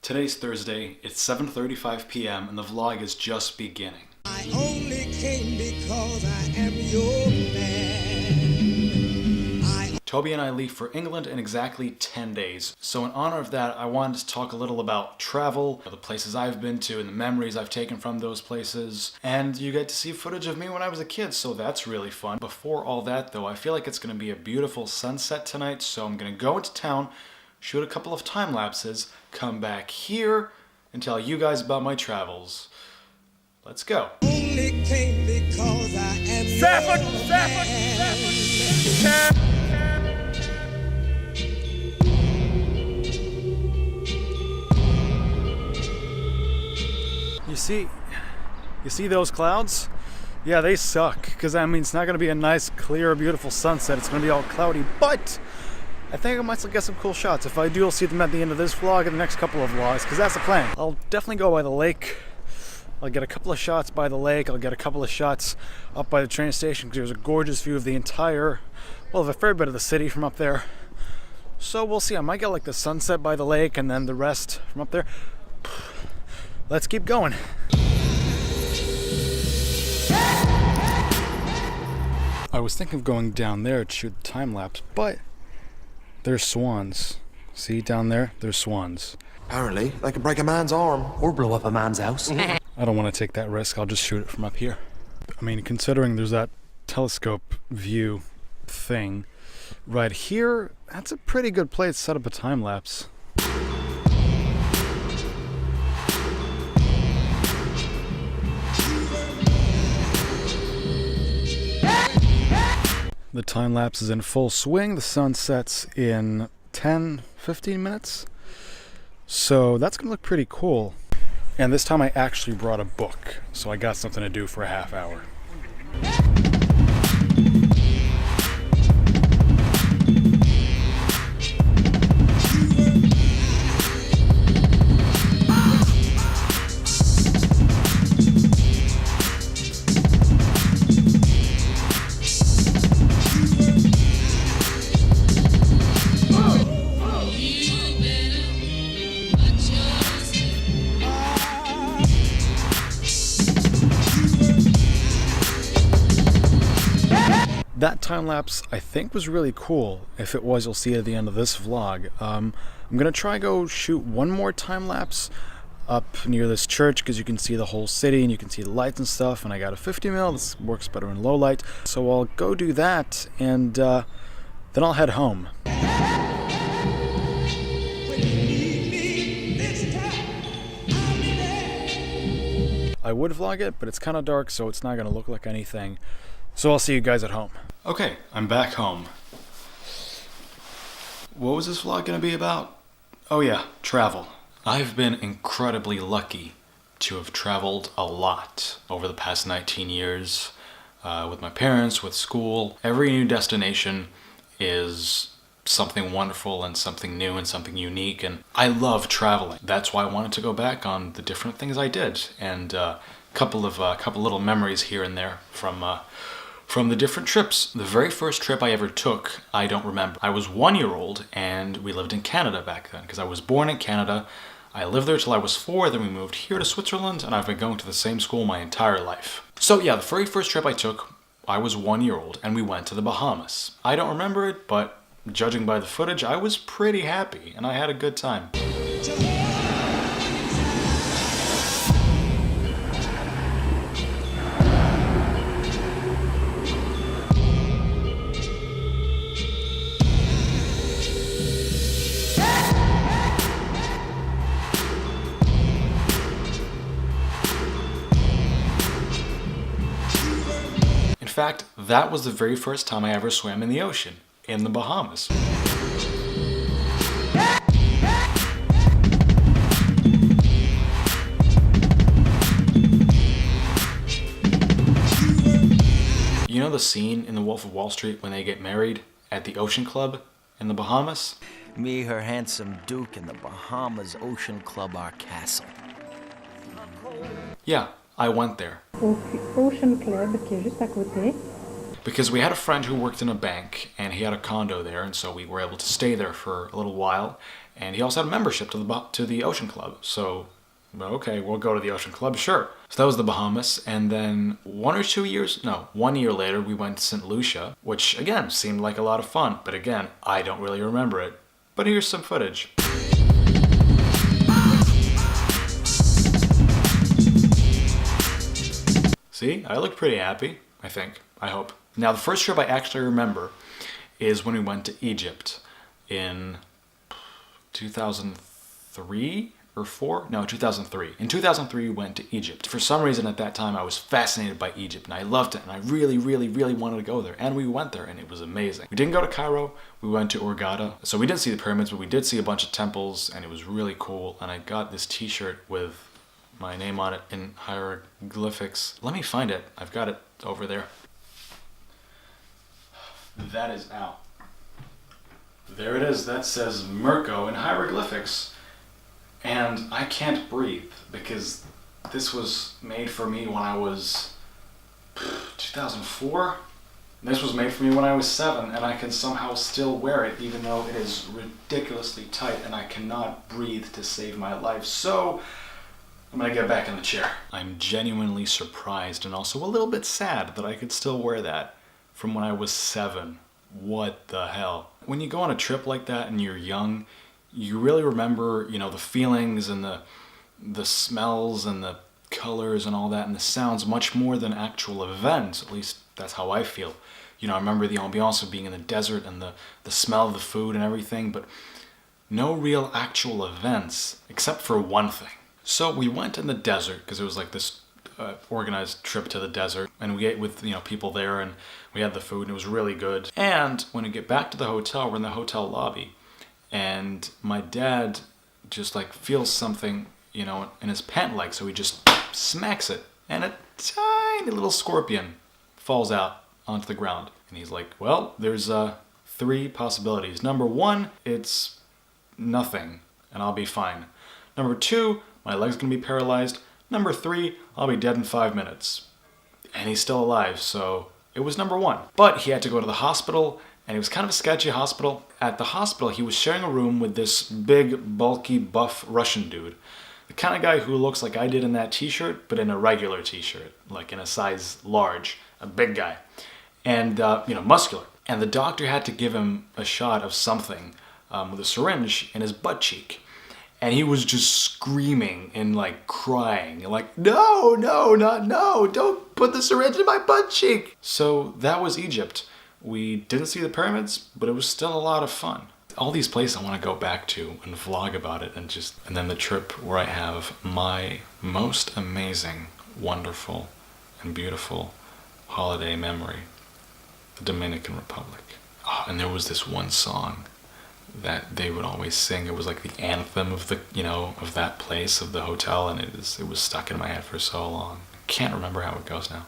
Today's Thursday, it's 7:35 p.m. and the vlog is just beginning. I only came because I am your man. Toby and I leave for England in exactly 10 days. So in honor of that, I wanted to talk a little about travel, the places I've been to and the memories I've taken from those places. And you get to see footage of me when I was a kid, so that's really fun. Before all that though, I feel like it's gonna be a beautiful sunset tonight, so I'm gonna go into town, shoot a couple of time lapses, come back here, and tell you guys about my travels. Let's go. Only came because I am You see those clouds? Yeah, they suck, because I mean, it's not going to be a nice, clear, beautiful sunset. It's going to be all cloudy, but I think I might still get some cool shots. If I do, I'll see them at the end of this vlog and the next couple of vlogs, because that's the plan. I'll definitely go by the lake. I'll get a couple of shots by the lake. I'll get a couple of shots up by the train station, because there's a gorgeous view of the entire, well, of a fair bit of the city from up there. So we'll see. I might get like the sunset by the lake and then the rest from up there. Let's keep going. I was thinking of going down there to shoot the time lapse, but there's swans. See down there? There's swans. Apparently, they can break a man's arm or blow up a man's house. I don't want to take that risk. I'll just shoot it from up here. I mean, considering there's that telescope view thing right here, that's a pretty good place to set up a time lapse. The time lapse is in full swing. The sun sets in 10-15 minutes. So that's gonna look pretty cool. And this time I actually brought a book, so I got something to do for a half hour. That time lapse I think was really cool. If it was, you'll see it at the end of this vlog. I'm gonna try go shoot one more time lapse up near this church, because you can see the whole city and you can see the lights and stuff, and I got a 50mm. This works better in low light, so I'll go do that, and then I'll head home. I would vlog it, but it's kind of dark, so it's not gonna look like anything. So I'll see you guys at home. Okay, I'm back home. What was this vlog gonna be about? Oh yeah, travel. I've been incredibly lucky to have traveled a lot over the past 19 years with my parents, with school. Every new destination is something wonderful and something new and something unique, and I love traveling. That's why I wanted to go back on the different things I did, and couple little memories here and there from the different trips. The very first trip I ever took, I don't remember. I was 1 year old and we lived in Canada back then, because I was born in Canada. I lived there till I was 4, then we moved here to Switzerland, and I've been going to the same school my entire life. So yeah, the very first trip I took, I was 1 year old and we went to the Bahamas. I don't remember it, but judging by the footage, I was pretty happy and I had a good time. In fact, that was the very first time I ever swam in the ocean, in the Bahamas. You know the scene in The Wolf of Wall Street when they get married at the Ocean Club in the Bahamas? Me, her handsome Duke, in the Bahamas Ocean Club, our castle. Yeah, I went there. Au Ocean Club qui est juste à côté. because we had a friend who worked in a bank, and he had a condo there, and so we were able to stay there for a little while. And he also had a membership to the Ocean Club. So, well, okay, we'll go to the Ocean Club, sure. So that was the Bahamas, and then 1 year later, we went to St. Lucia, which again seemed like a lot of fun. But again, I don't really remember it. But here's some footage. See, I look pretty happy, I think, I hope. Now, the first trip I actually remember is when we went to Egypt in 2003 or 4? No, 2003. In 2003, we went to Egypt. For some reason at that time, I was fascinated by Egypt, and I loved it, and I really, really, really wanted to go there. And we went there, and it was amazing. We didn't go to Cairo. We went to Hurghada. So we didn't see the pyramids, but we did see a bunch of temples, and it was really cool. And I got this t-shirt with my name on it in hieroglyphics. Let me find it. I've got it over there. That is out. There it is. That says Mirko in hieroglyphics. And I can't breathe because this was made for me when I was 2004. This was made for me when I was 7, and I can somehow still wear it even though it is ridiculously tight and I cannot breathe to save my life. So I'm gonna get back in the chair. I'm genuinely surprised and also a little bit sad that I could still wear that from when I was 7. What the hell? When you go on a trip like that and you're young, you really remember, the feelings and the smells and the colors and all that and the sounds much more than actual events. At least that's how I feel. I remember the ambiance of being in the desert and the smell of the food and everything, but no real actual events except for one thing. So we went in the desert because it was like this organized trip to the desert, and we ate with people there, and we had the food, and it was really good. And when we get back to the hotel, we're in the hotel lobby, and my dad just feels something in his pant leg, so he just smacks it, and a tiny little scorpion falls out onto the ground. And he's like, well, there's 3 possibilities. Number 1, it's nothing and I'll be fine. Number 2, my leg's gonna be paralyzed. Number 3, I'll be dead in 5 minutes. And he's still alive, so it was number 1. But he had to go to the hospital, and it was kind of a sketchy hospital. At the hospital, he was sharing a room with this big, bulky, buff Russian dude. The kind of guy who looks like I did in that t-shirt, but in a regular t-shirt, like in a size large, a big guy. And, muscular. And the doctor had to give him a shot of something with a syringe in his butt cheek. And he was just screaming and crying, no, don't put the syringe in my butt cheek. So that was Egypt. We didn't see the pyramids, but it was still a lot of fun. All these places I want to go back to and vlog about it, and then the trip where I have my most amazing, wonderful, and beautiful holiday memory, the Dominican Republic. Oh, and there was this one song that they would always sing. It was like the anthem of of that place, of the hotel, and it was stuck in my head for so long. I can't remember how it goes now.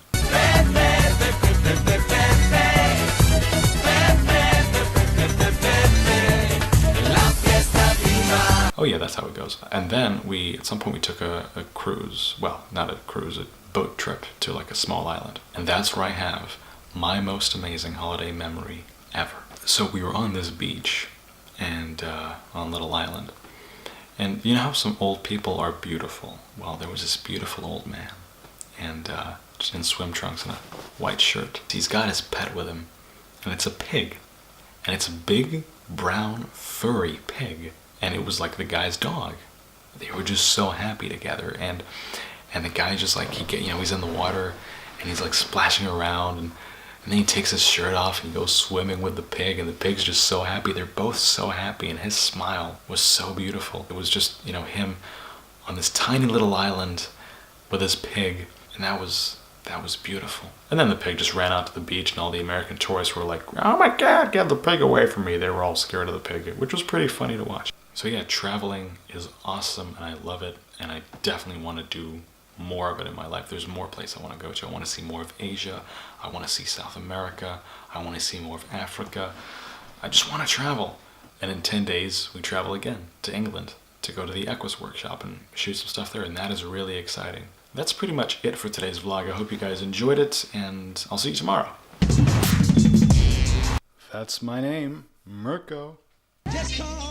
Oh yeah, that's how it goes. And then at some point we took a cruise. Well, not a cruise, a boat trip to a small island. And that's where I have my most amazing holiday memory ever. So we were on this beach and on Little Island. And you know how some old people are beautiful? Well, there was this beautiful old man, and just in swim trunks and a white shirt. He's got his pet with him, and it's a pig. And it's a big, brown, furry pig. And it was like the guy's dog. They were just so happy together. And the guy just he's in the water, and he's splashing around, and then he takes his shirt off and he goes swimming with the pig, and the pig's just so happy. They're both so happy, and his smile was so beautiful. It was just, him on this tiny little island with his pig, and that was beautiful. And then the pig just ran out to the beach, and all the American tourists were like, oh my God, get the pig away from me. They were all scared of the pig, which was pretty funny to watch. So yeah, traveling is awesome, and I love it, and I definitely want to do more of it in my life. There's more places I want to go to. I want to see more of Asia. I want to see South America. I want to see more of Africa. I just want to travel. And in 10 days, we travel again to England to go to the Equus workshop and shoot some stuff there, and that is really exciting. That's pretty much it for today's vlog. I hope you guys enjoyed it, and I'll see you tomorrow. That's my name, Mirko. Just call